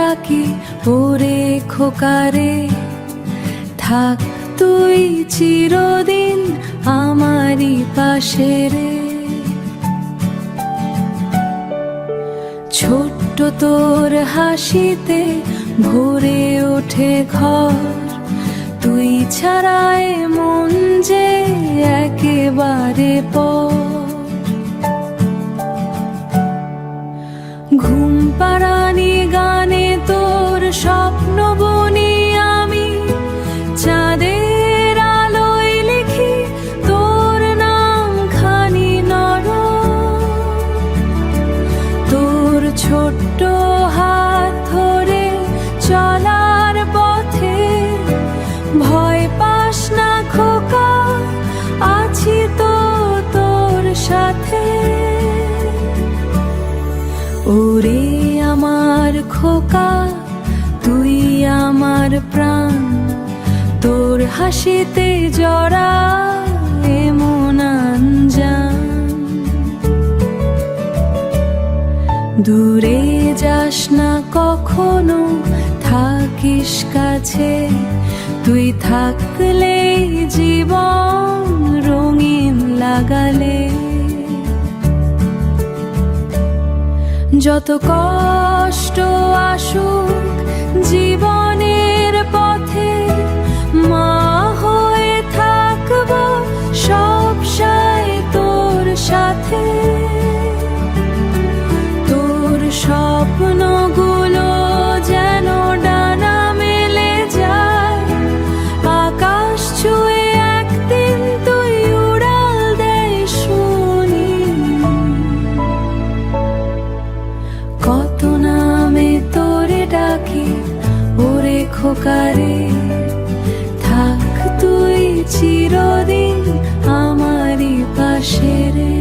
ডাকি ওরে খোকারে, থাক তুই চিরদিন আমারই পাশে রে। ছোট্ট তোর হাসিতে ভরে ওঠে ঘর, তুই ছাড়ায় মন যে একেবারে পর। ঘুম পাড়ানি গানে তোর স্বপ্ন বুনি আমি, চাঁদের আলোয় লিখি তোর নাম খানি নরম। তোর ছোট্ট হাত ধরে চলার পথে ভয় পাস না খোকা, আছি তো তোর সাথে। ওরে আমার খোকা তুই আমার প্রাণ, তোর হাসিতে জড়া এমন আঞ্জান। দূরে যাস না কখনো, থাকিস কাছে, তুই থাকলে জীবন রঙিন লাগালে। যত কষ্ট আসুক জীবনের পথে, মা হয়ে থাকবো সবসময় তোর সাথে। তোর স্বপ্নগুলো যেন ডানা মেলে যায়, আকাশ ছুঁয়ে একদিন তুই উড়াল দেয় শুনি। কত নামে তোরে ডাকি ওরে খোকারে, থাক তুই চিরদিন আমারই পাশে রে।